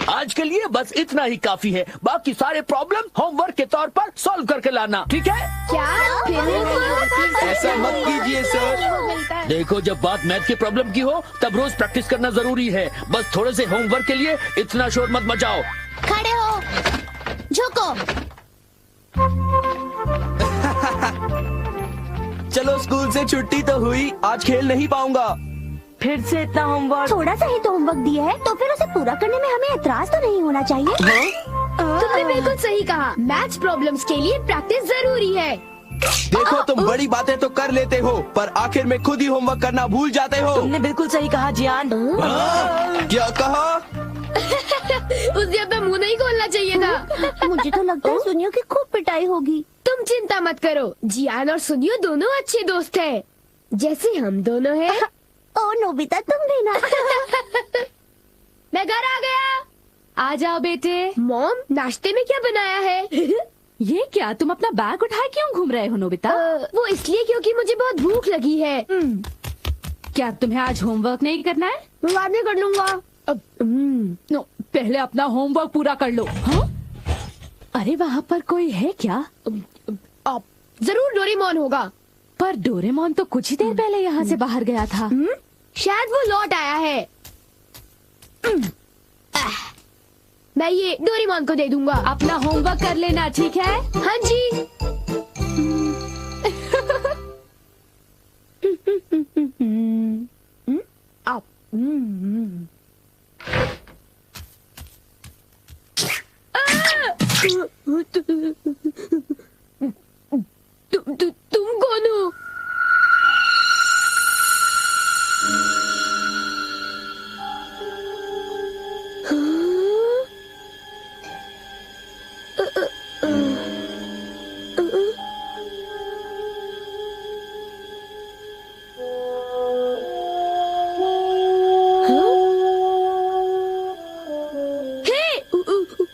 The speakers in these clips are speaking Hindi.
आज के लिए बस इतना ही काफी है। बाकी सारे प्रॉब्लम होमवर्क के तौर पर सॉल्व करके लाना, ठीक है? क्या? ऐसा मत कीजिए सर। देखो, जब बात मैथ के प्रॉब्लम की हो तब रोज प्रैक्टिस करना जरूरी है। बस थोड़े से होमवर्क के लिए इतना शोर मत मचाओ। खड़े हो, झुको। चलो, स्कूल से छुट्टी तो हुई, आज खेल नहीं पाऊंगा। फिर से इतना होमवर्क? थोड़ा सा ही तो होमवर्क दिया है, तो फिर उसे पूरा करने में हमें एतराज तो नहीं होना चाहिए। तुमने बिल्कुल सही कहा। मैथ्स प्रॉब्लम्स के लिए प्रैक्टिस जरूरी है। देखो, तुम बड़ी बातें तो कर लेते हो, पर आखिर में खुद ही होमवर्क करना भूल जाते हो। तुमने बिल्कुल सही कहा जियान। क्या कहा? उसे अपना मुंह नहीं खोलना चाहिए था। मुझे तो लगता है सुनियो की खूब पिटाई होगी। तुम चिंता मत करो, जियान और सुनियो दोनों अच्छे दोस्त हैं, जैसे हम दोनों हैं। ओ नोबिता, तुम भी ना। मैं घर आ गया। आ जाओ बेटे। मॉम, नाश्ते में क्या बनाया है? ये क्या, तुम अपना बैग उठाए क्यों घूम रहे हो नोबिता? वो इसलिए क्योंकि मुझे बहुत भूख लगी है। क्या तुम्हें आज होमवर्क नहीं करना है? मैं बाद में कर लूंगा। नो, पहले अपना होमवर्क पूरा कर लो। हाँ? अरे वहाँ पर कोई है क्या? जरूर डोरेमोन होगा। पर डोरेमोन तो कुछ ही देर पहले यहाँ से बाहर गया था। शायद वो लौट आया है। मैं ये डोरेमोन को दे दूंगा। अपना होमवर्क कर लेना, ठीक है? हाँ जी। तुम कौन हो?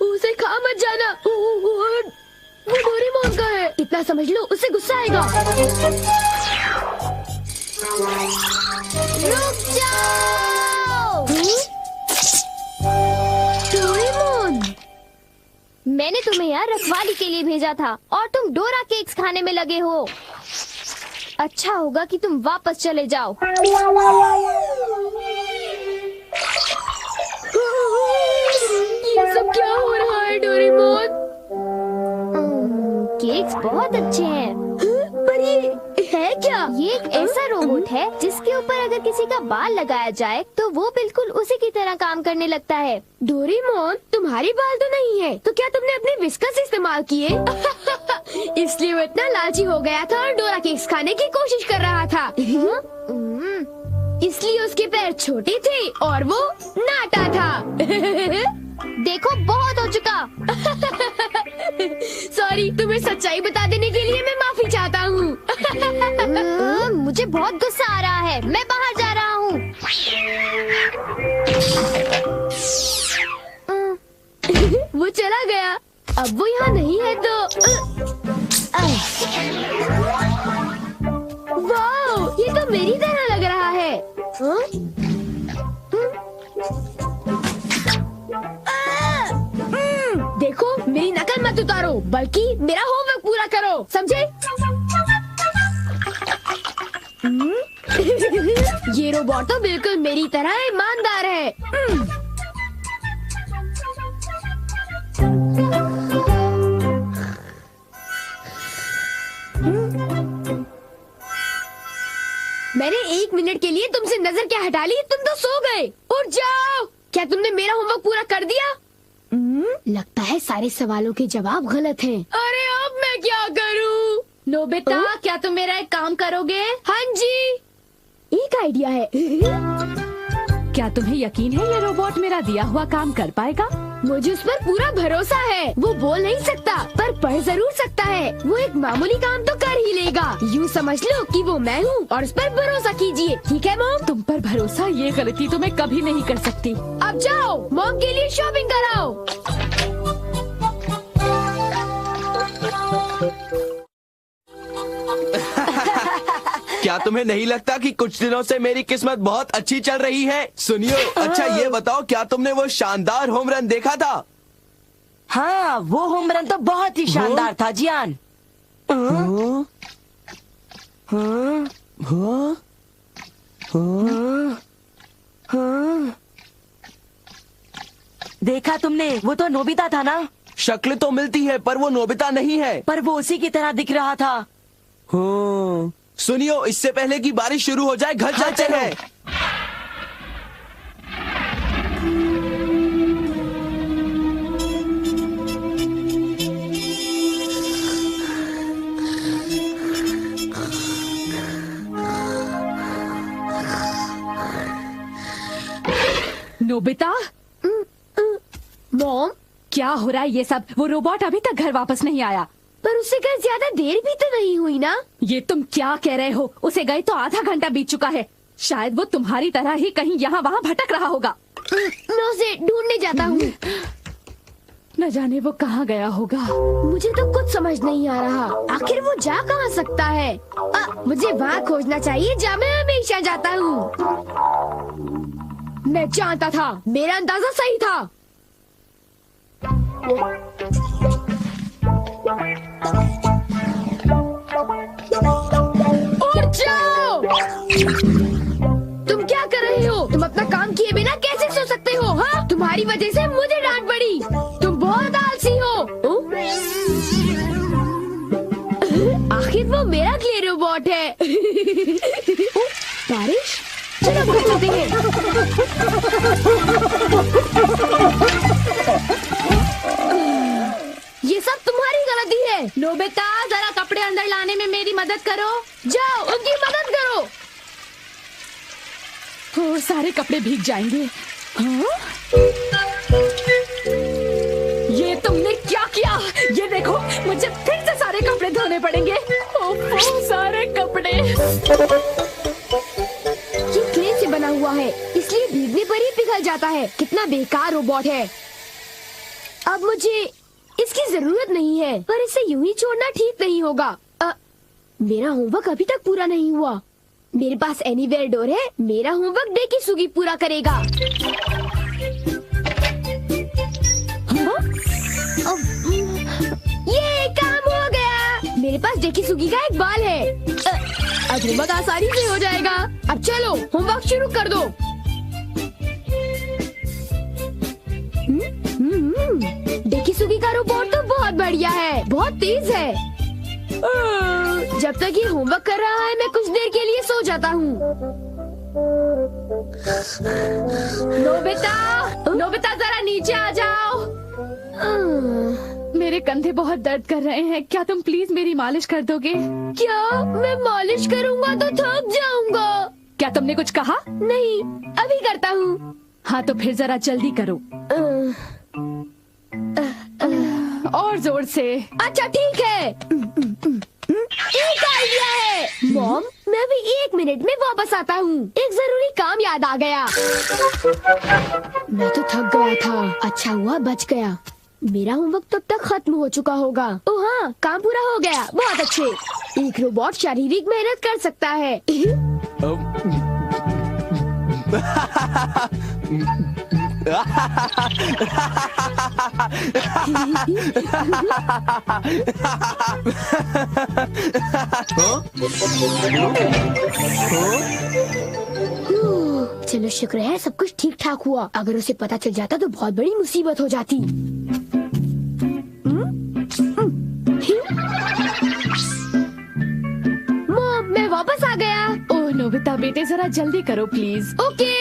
उसे खा मत जाना। वो डोरेमोन का है। इतना समझ लो, उससे गुस्सा आएगा। रुक जाओ। डोरेमोन, मैंने तुम्हें यहाँ रखवाली के लिए भेजा था और तुम डोरा केक्स खाने में लगे हो। अच्छा होगा कि तुम वापस चले जाओ। ये सब क्या हो रहा है डोरेमोन? केक्स बहुत अच्छे हैं। पर ये है क्या? ये एक ऐसा रोबोट है जिसके ऊपर अगर किसी का बाल लगाया जाए तो वो बिल्कुल उसी की तरह काम करने लगता है। डोरेमोन, तुम्हारी बाल तो नहीं है, तो क्या तुमने अपने विस्कस इस्तेमाल किए? इसलिए वो इतना लालची हो गया था और डोरा केक्स खाने की कोशिश कर रहा था। इसलिए उसके पैर छोटे थे और वो नाटा था। देखो, बहुत हो चुका। सॉरी, तुम्हें सच्चाई बता देने के लिए मैं माफी चाहता हूँ। मुझे बहुत गुस्सा आ रहा है, मैं बाहर जा रहा हूँ। वो चला गया। अब वो यहाँ नहीं है तो वाह, ये तो मेरी तरह लग रहा है। देखो, मेरी नकल मत उतारो, बल्कि मेरा होमवर्क पूरा करो, समझे? ये रोबोट तो बिल्कुल मेरी तरह ईमानदार है। मैंने 1 मिनट के लिए तुमसे नजर क्या हटा ली, तुम तो सो गए। उठ जाओ। क्या तुमने मेरा होमवर्क पूरा कर दिया? लगता है सारे सवालों के जवाब गलत हैं। अरे अब मैं क्या करूं? नोबिता, क्या तुम मेरा एक काम करोगे? हाँ जी, एक आइडिया है। क्या तुम्हें यकीन है ये रोबोट मेरा दिया हुआ काम कर पाएगा? मुझे उस पर पूरा भरोसा है। वो बोल नहीं सकता पर पढ़ जरूर सकता है। वो एक मामूली काम तो कर ही लेगा। यूँ समझ लो कि वो मैं हूँ और उस पर भरोसा कीजिए, ठीक है मॉम? तुम पर भरोसा, ये गलती तो मैं कभी नहीं कर सकती। अब जाओ, मॉम के लिए शॉपिंग कराओ। क्या तुम्हें नहीं लगता कि कुछ दिनों से मेरी किस्मत बहुत अच्छी चल रही है? सुनियो, अच्छा ये बताओ, क्या तुमने वो शानदार होम रन देखा था? हाँ, वो होम रन तो बहुत ही शानदार था जियान। हाँ? हाँ? हाँ? हाँ। देखा तुमने, वो तो नोबिता था ना? शक्ल तो मिलती है पर वो नोबिता नहीं है। पर वो उसी की तरह दिख रहा था। हाँ। सुनियो, इससे पहले कि बारिश शुरू हो जाए घर चलते चलो। हैं। नोबिता, मॉम, क्या हो रहा है ये सब? वो रोबोट अभी तक घर वापस नहीं आया। पर उसे गए ज्यादा देर भी तो नहीं हुई ना। ये तुम क्या कह रहे हो? उसे गए तो आधा घंटा बीत चुका है। शायद वो तुम्हारी तरह ही कहीं यहाँ वहाँ भटक रहा होगा। मैं उसे ढूंढने जाता हूँ। न जाने वो कहाँ गया होगा। मुझे तो कुछ समझ नहीं आ रहा, आखिर वो जा कहाँ सकता है? मुझे वहाँ खोजना चाहिए जहाँ मैं हमेशा जाता हूँ। मैं जानता था, मेरा अंदाजा सही था। उठ जाओ! तुम क्या कर रहे हो? तुम अपना काम किए बिना कैसे सो सकते हो? हाँ, तुम्हारी वजह से मुझे डांट पड़ी। तुम बहुत आलसी हो। आखिर वो मेरा क्ले रोबोट है। बारिश, चलो घर चलते हैं। ये सब तुम्हारी गलती है। नोबिता, जरा कपड़े अंदर लाने में मेरी मदद करो। जाओ, उनकी मदद करो। वो सारे कपड़े भीग जाएंगे। हाँ? ये तुमने क्या किया? ये देखो, मुझे फिर से सारे कपड़े धोने पड़ेंगे। ओह, सारे कपड़े। ये क्ले से बना हुआ है, इसलिए भीगने पर ही पिघल जाता है। कितना बेकार रोबोट है। अब मुझे इसकी जरूरत नहीं है, पर इसे यूं ही छोड़ना ठीक नहीं होगा। मेरा होमवर्क अभी तक पूरा नहीं हुआ। मेरे पास एनीवेयर डोर है। मेरा होमवर्क डेकिसुगी पूरा करेगा। हाँ? ये काम हो गया। मेरे पास डेकिसुगी का एक बाल है। अब होमवर्क आसानी से हो जाएगा। अब चलो, होमवर्क शुरू कर दो। डेकिसुगी का रोबोट तो बहुत बढ़िया है, बहुत तेज है। जब तक ये होमवर्क कर रहा है, मैं कुछ देर के लिए सो जाता हूँ। नोबिता, नोबिता, जरा नीचे आ जाओ। मेरे कंधे बहुत दर्द कर रहे हैं। क्या तुम प्लीज मेरी मालिश कर दोगे? क्या? मैं मालिश करूँगा तो थक जाऊंगा। क्या तुमने कुछ कहा? नहीं, अभी करता हूँ। हाँ तो फिर जरा जल्दी करो। और जोर से। अच्छा ठीक है। एक आइडिया है। मॉम, मैं अभी 1 मिनट में वापस आता हूँ। एक जरूरी काम याद आ गया। मैं तो थक गया था। अच्छा हुआ बच गया। मेरा होमवर्क तब तक खत्म हो चुका होगा। ओह हाँ, काम पूरा हो गया। बहुत अच्छे। एक रोबोट शारीरिक मेहनत कर सकता है। चलो शुक्र है सब कुछ ठीक ठाक हुआ। अगर उसे पता चल जाता तो बहुत बड़ी मुसीबत हो जाती। मॉम, मैं वापस आ गया। ओह नोबिता बेटे, जरा जल्दी करो प्लीज। ओके।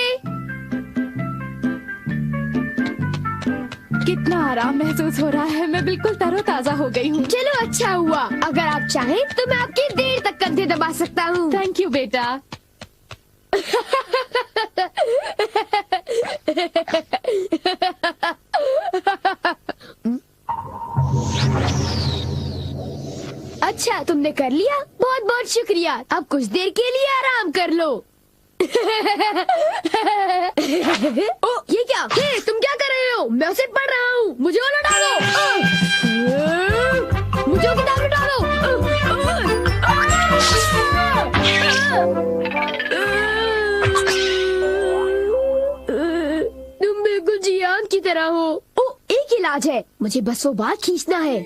कितना आराम महसूस हो रहा है। मैं बिल्कुल तरोताजा हो गई हूँ। चलो अच्छा हुआ। अगर आप चाहें तो मैं आपके देर तक कंधे दबा सकता हूँ। थैंक यू बेटा। अच्छा, तुमने कर लिया? बहुत बहुत शुक्रिया। अब कुछ देर के लिए आराम कर लो। ओ, ये क्या? हे, तुम क्या कर रहे हो? मैं उसे पढ़ रहा हूँ। मुझे वो लौटा दो। मुझे वो किताब लौटा दो। तरह हो। ओ, एक इलाज है, मुझे बस वो बात खींचना है।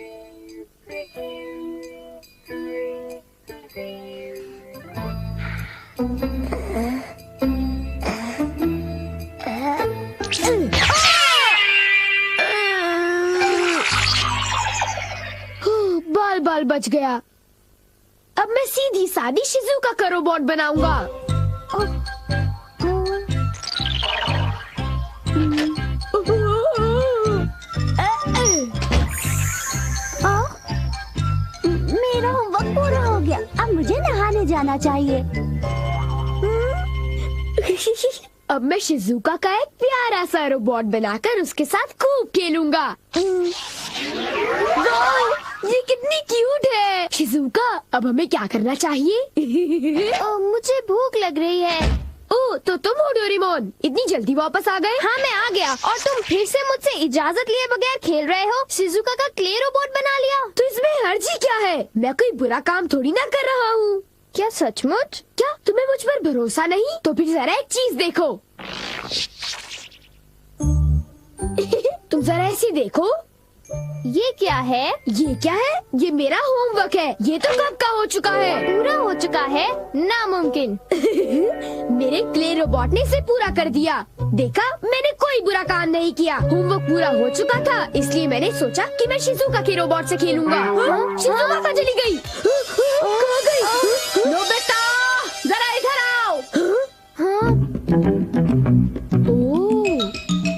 बाल बाल बच गया। अब मैं सीधी सादी शिजुका का रोबोट बनाऊंगा। मेरा होमवर्क पूरा हो गया, अब मुझे नहाने जाना चाहिए। अब मैं शिजुका का एक प्यारा सा रोबोट बनाकर उसके साथ खूब खेलूंगा। वाह, ये कितनी क्यूट है। शिजुका, अब हमें क्या करना चाहिए? मुझे भूख लग रही है। ओ, तो तुम हो डोरेमोन, इतनी जल्दी वापस आ गए? हाँ, मैं आ गया और तुम फिर से मुझसे इजाजत लिए बगैर खेल रहे हो। शिजुका का क्ले रोबोट बना लिया। तो इसमें हर्जी क्या है? मैं कोई बुरा काम थोड़ी ना कर रहा हूँ। क्या सचमुच? क्या तुम्हें मुझ पर भरोसा नहीं? तो फिर जरा एक चीज देखो। तुम जरा ऐसे देखो। ये क्या है? ये क्या है? ये मेरा होमवर्क है। ये तो कब का हो चुका है। पूरा हो चुका है? नामुमकिन। मेरे क्ले रोबोट ने इसे पूरा कर दिया। देखा, मैंने कोई बुरा काम नहीं किया। होमवर्क पूरा हो चुका था, इसलिए मैंने सोचा कि मैं शिजुका के रोबोट से खेलूंगा। शिजुका कहाँ चली गई? कहाँ गई? नोबिता, जरा इधर आओ। हाँ? ओह,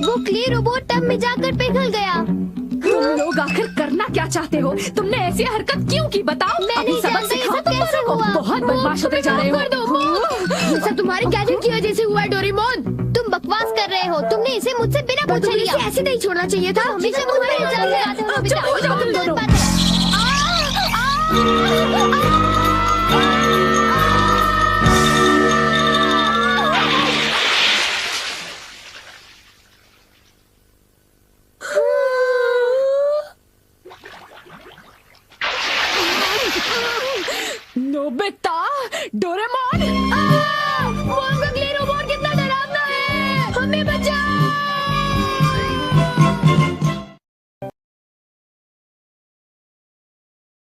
वो क्ले रोबोट टब में जाकर पिघल गया। तुम लोग आखिर करना क्या चाहते हो? तुमने ऐसी हरकत क्यों की बताओ? मैं अभी नहीं सबक जानती ये सिखाओ सब तुम कैसे लोगों को। हुआ? बहुत बदमाश होते जा रहे हो। कर दो। ये सब तुम्हारे गैजेट की वजह से हुआ है डोरेमोन। तुम बकवास कर रहे हो। तुमने इसे मुझसे बिना पर पूछे तुम्हें लिया। इसे ऐसे नहीं छोड़ना चाहिए था। हमेशा मुझ पर इल्जाम लगाते हो नोबिता। चुप हो जाओ तुम दोनों। बात है। Nobita, Doraemon